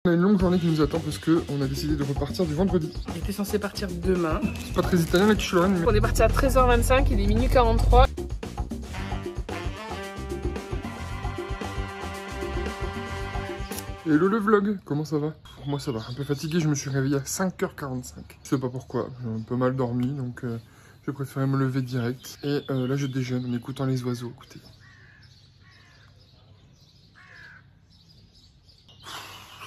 On a une longue journée qui nous attend parce qu'on a décidé de repartir du vendredi. On était censé partir demain. C'est pas très italien la quiche Lorraine, mais... On est parti à 13h25, il est minuit 43. Hello le vlog, comment ça va? Pour moi ça va, un peu fatigué, je me suis réveillé à 5h45. Je sais pas pourquoi, j'ai un peu mal dormi donc je préférais me lever direct. Et là je déjeune en écoutant les oiseaux, écoutez.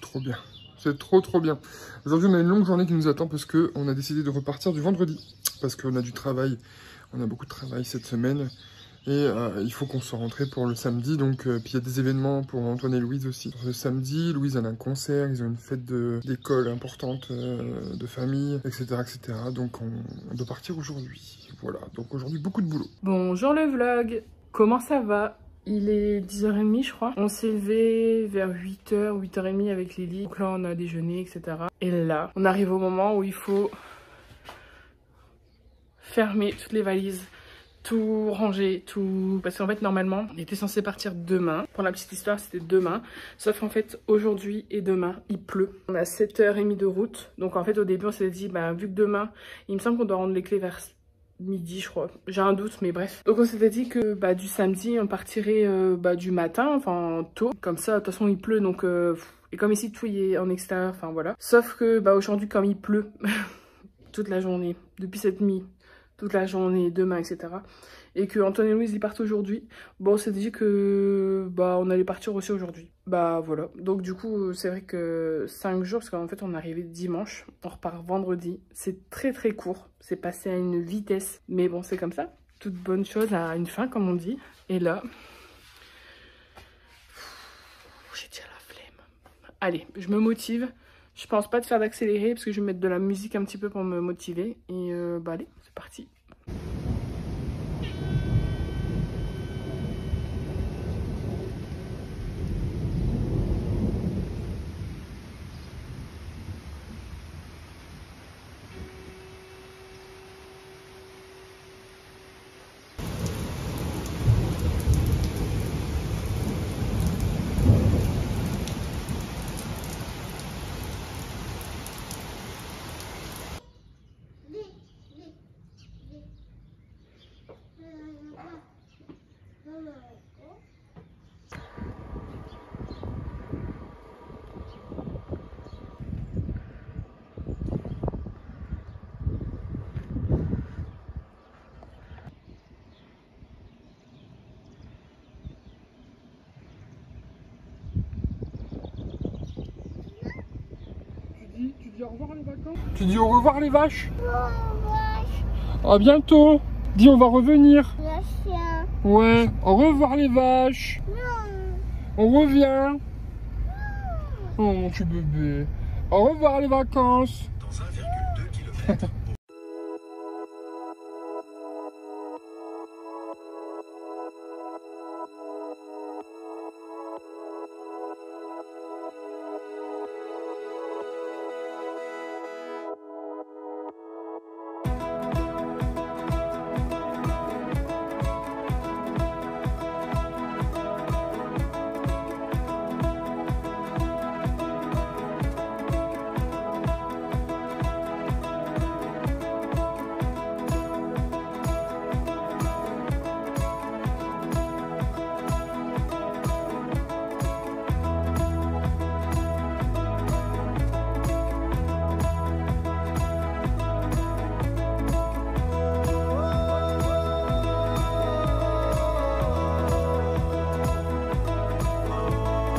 Trop bien, c'est trop bien. Aujourd'hui on a une longue journée qui nous attend parce qu'on a décidé de repartir du vendredi. Parce qu'on a du travail, on a beaucoup de travail cette semaine. Et il faut qu'on soit rentré pour le samedi, donc puis il y a des événements pour Antoine et Louise aussi. Le samedi, Louise a un concert, ils ont une fête d'école importante, de famille, etc. Donc on doit partir aujourd'hui. Voilà, donc aujourd'hui beaucoup de boulot. Bonjour le vlog, comment ça va? Il est 10h30 je crois. On s'est levé vers 8h, 8h30 avec Lily. Donc là on a déjeuné, etc. Et là, on arrive au moment où il faut fermer toutes les valises. Tout ranger, tout... Parce qu'en fait, normalement, on était censé partir demain. Pour la petite histoire, c'était demain. Sauf qu'en fait, aujourd'hui et demain, il pleut. On a 7h30 de route. Donc en fait, au début, on s'est dit, bah, vu que demain, il me semble qu'on doit rendre les clés vers midi, je crois. J'ai un doute, mais bref. Donc on s'était dit que bah, du samedi, on partirait du matin, enfin tôt. Comme ça, de toute façon, il pleut, donc... Et comme ici, tout y est en extérieur, enfin voilà. Sauf que bah, aujourd'hui, comme il pleut toute la journée, depuis cette nuit, toute la journée, demain, etc. Et que Antoine et Louise ils partent aujourd'hui. Bon, on s'est dit que bah on allait partir aussi aujourd'hui. Bah voilà. Donc du coup, c'est vrai que 5 jours, parce qu'en fait on est arrivé dimanche, on repart vendredi. C'est très court. C'est passé à une vitesse. Mais bon, c'est comme ça. Toute bonne chose a une fin, comme on dit. Et là, j'ai déjà la flemme. Allez, je me motive. Je pense pas de faire d'accélérer parce que je vais mettre de la musique un petit peu pour me motiver. Et bah allez, c'est parti. Tu dis au revoir les vacances? Tu dis au revoir les vaches? À bientôt. Dis on va revenir. Ouais, au revoir les vaches. On revient. Oh mon petit bébé. Au revoir les vacances. Dans 1,2 km.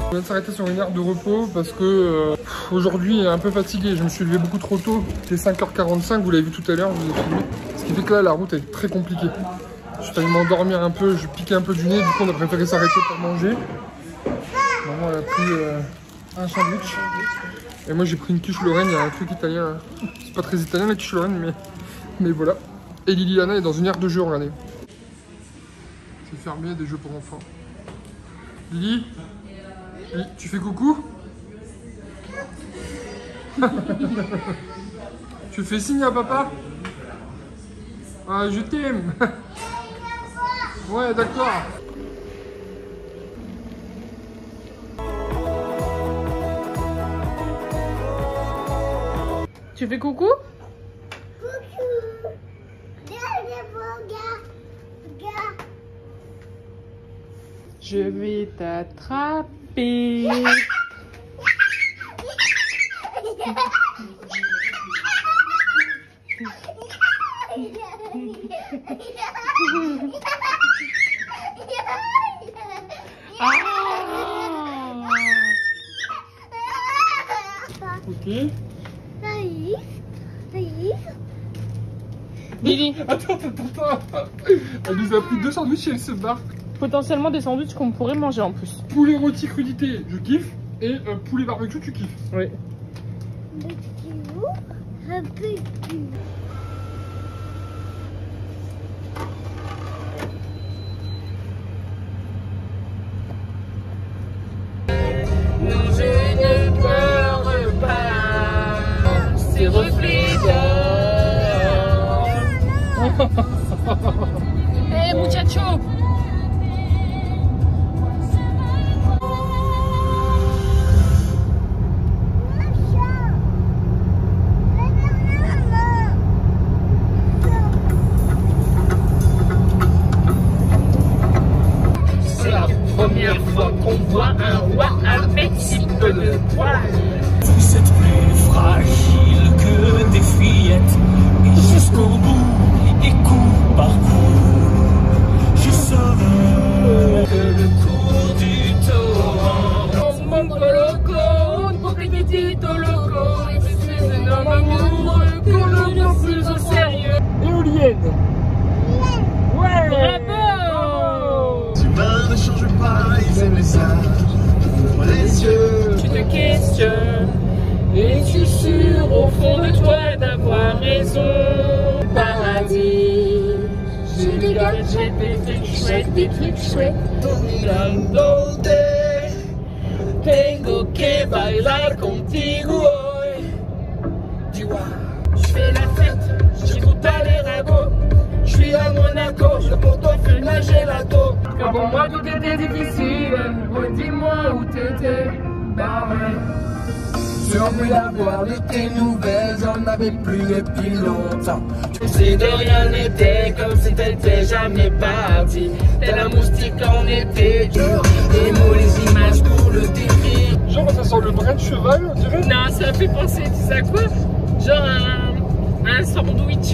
On vient de s'arrêter sur une aire de repos parce que aujourd'hui un peu fatigué, je me suis levé beaucoup trop tôt. Il est 5h45, vous l'avez vu tout à l'heure, je vous ai filmé. Ce qui fait que là la route est très compliquée. Je suis allé m'endormir un peu, je piquais un peu du nez, du coup on a préféré s'arrêter pour manger. Maman elle a pris un sandwich. Et moi j'ai pris une quiche Lorraine, il y a un truc italien. C'est pas très italien la quiche Lorraine mais voilà. Et Liliana est dans une aire de jeu, regardez. C'est fermé, des jeux pour enfants. Lily? Oui, tu fais coucou? Tu fais signe à papa? Ah, je t'aime. Ouais, d'accord. Tu fais coucou? Je vais t'attraper. Ok. Lily, Attends. Elle nous a pris 2 sandwichs et elle se barre. potentiellement des sandwichs qu'on pourrait manger en plus. Poulet rôti crudité, je kiffe. Et poulet barbecue, tu kiffes. Oui. Je ne pleure pas, ces reflets d'or. Hey muchacho! C'est la première fois qu'on voit un roi avec si peu de poils. Vous êtes plus fragile que des fillettes. Et jusqu'au bout, et coup par coup, je saurai que le cours du torrent. Mon loco, pour tes petits loco, je suis un homme amoureux, qu'on le prend plus au sérieux. Éolienne. Ouais. Bravo! Ne change pas les messages. Ouvre les yeux. Tu te questionnes, es-tu sûr au fond de toi d'avoir raison? Paradis, j'ai des gadgets, des trucs chouettes, des trucs chouettes. Donde tengo que bailar contigo hoy. Dis-moi, je fais la fête, j'écoute pas les ragots. Je suis à Monaco, je pour toi fais nager l'auto. Quand pour moi tout était difficile, redis-moi où t'étais. Bah ouais. Surpris d'avoir de tes nouvelles, j'en avais plus depuis longtemps. Tu sais de rien n'était comme si t'étais jamais parti. Tel un moustique en été dur. Et mots les images pour le décrire. Genre, ça sent le brin de cheval, on dirait. Non, ça fait penser, tu sais à quoi? Genre un sandwich,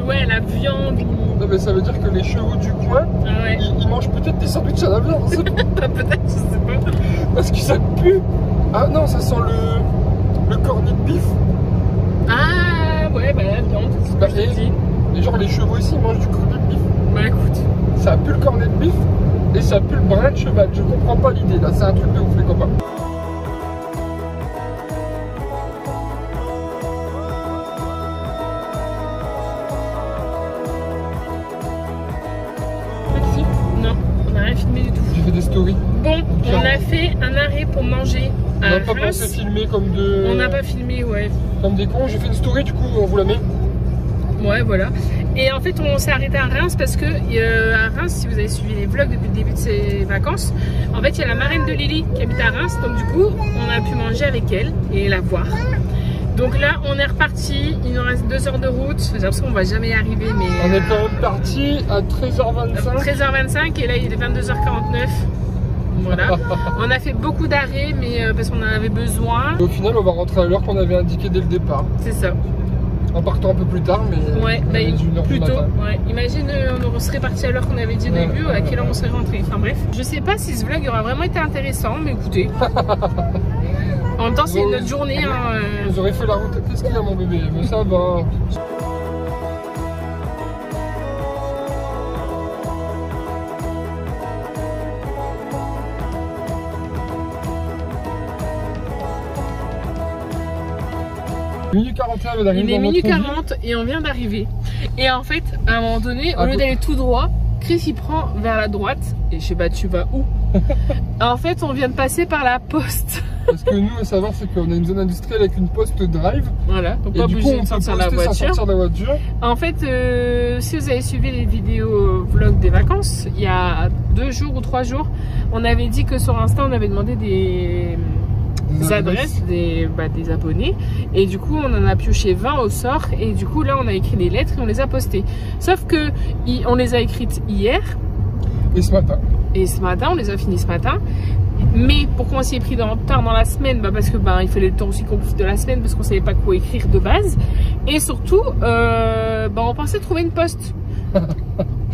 ouais, la viande ou... Non, mais ça veut dire que les chevaux du coin, Ah ouais. ils mangent peut-être des sandwichs à la viande. C'est pas- Peut-être, je sais pas. Parce que ça pue. Ah non, ça sent le cornet de bif. Ah ouais, bah la viande, c'est ce que je te dis. Et genre, les chevaux ici, ils mangent du cornet de bif. Bah écoute. Ça pue le cornet de bif et ça pue le brin de cheval. Je comprends pas l'idée là, c'est un truc de ouf, les copains. Merci. Non, on n'a rien filmé du tout. J'ai fait des stories. Bon, on a fait un arrêt pour manger On à n'a pas Reims. pensé filmer comme de. On n'a pas filmé, ouais. Comme des cons. J'ai fait une story, du coup, on vous la met. Ouais, voilà. Et en fait, on s'est arrêté à Reims parce que à Reims, si vous avez suivi les vlogs depuis le début de ces vacances, en fait, il y a la marraine de Lily qui habite à Reims. Donc du coup, on a pu manger avec elle et la voir. Donc là, on est reparti. Il nous reste 2 heures de route. J'ai l'impression qu'on va jamais y arriver, mais On est quand même parti à 13h25. 13h25 et là, il est 22h49. Voilà. On a fait beaucoup d'arrêts, mais parce qu'on en avait besoin. Et au final, on va rentrer à l'heure qu'on avait indiqué dès le départ. C'est ça. En partant un peu plus tard, mais Ouais, bah, une heure du plutôt. matin. Ouais. Imagine, on serait parti à l'heure qu'on avait dit au Ouais, début, à quelle heure on serait rentré. Enfin bref, je sais pas si ce vlog aura vraiment été intéressant, mais écoutez. En même temps, c'est Bon, notre journée. Hein, Vous aurez fait la route. Qu'est-ce qu'il y a, mon bébé? Mais ça va. Minute 41, on arrive Il est dans minuit notre ville. 40 et on vient d'arriver. Et en fait, à un moment donné, au Ah, lieu bon. d'aller tout droit, Chris il prend vers la droite. Et je sais pas, tu vas où? En fait, on vient de passer par la poste. Parce que nous, à savoir, c'est qu'on a une zone industrielle avec une poste drive. Voilà, donc Et pas du coup, obligé on de peut sortir poster la sans voiture. sortir de la voiture. En fait, si vous avez suivi les vidéos vlog des vacances, il y a 2 jours ou 3 jours, on avait dit que sur Insta, on avait demandé adresses des abonnés. Et du coup, on en a pioché 20 au sort. Et du coup, là, on a écrit les lettres et on les a postées. Sauf que on les a écrites hier. Et ce matin. Et ce matin, on les a finis ce matin. Mais pourquoi on s'y est pris tard dans la semaine? Parce que il fallait le temps aussi qu'on profite de la semaine parce qu'on savait pas quoi écrire de base. Et surtout, on pensait trouver une poste.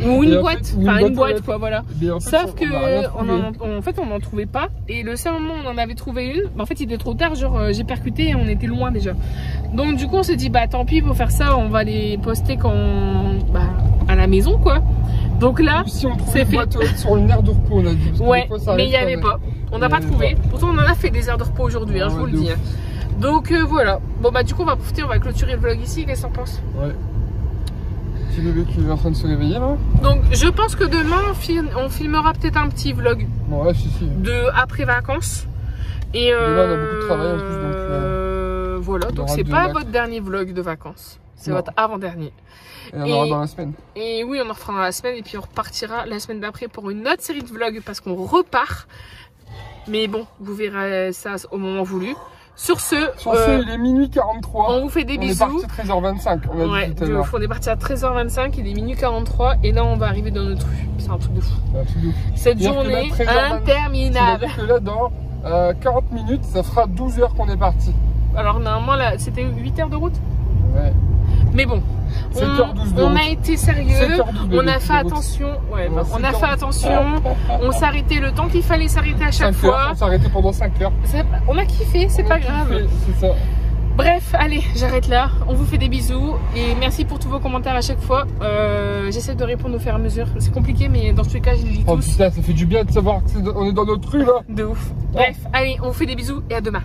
Ou une boîte, une boîte quoi, voilà. En fait, sauf que on n'en trouvait pas. Et le seul moment où on en avait trouvé une, en fait il était trop tard, genre j'ai percuté et on était loin déjà. Donc du coup on s'est dit tant pis, pour faire ça on va les poster à la maison quoi. Donc là c'est fait sur une aire de repos on a dit. Ouais, mais il n'y avait pas. On n'a pas trouvé. Pourtant on en a fait des aires de repos aujourd'hui, je vous le dis. Donc voilà. Bon du coup on va profiter, on va clôturer le vlog ici. Qu'est-ce que t'en penses? Ouais. Petit bébé qui est en train de se réveiller là. Donc je pense que demain on filmera peut-être un petit vlog. Ouais, si. De après vacances. Et demain on a beaucoup de travail en plus donc. Voilà, donc c'est pas votre dernier vlog de vacances. C'est votre avant-dernier. Et on aura dans la semaine. Et oui, on en refera dans la semaine et puis on repartira la semaine d'après pour une autre série de vlogs parce qu'on repart. Mais bon, vous verrez ça au moment voulu. Sur ce, il est minuit 43. On vous fait des bisous. On est parti à 13h25. On est parti à 13h25, il est minuit 43 et là on va arriver dans notre rue. C'est un truc de fou. Cette journée interminable. Que là, dans 40 minutes, ça fera 12 heures qu'on est parti. Alors normalement là, c'était 8 heures de route. Ouais. Mais bon, on a été sérieux, on a fait attention, on a fait attention, on s'arrêtait le temps qu'il fallait s'arrêter à chaque fois. On s'arrêtait pendant 5 heures. On a kiffé, c'est pas grave. C'est ça. Bref, allez, j'arrête là. On vous fait des bisous et merci pour tous vos commentaires à chaque fois. J'essaie de répondre au fur et à mesure. C'est compliqué, mais dans tous les cas, je les lis tous. Putain, ça fait du bien de savoir qu'on est dans notre rue là. De ouf. Bref, allez, on vous fait des bisous et à demain.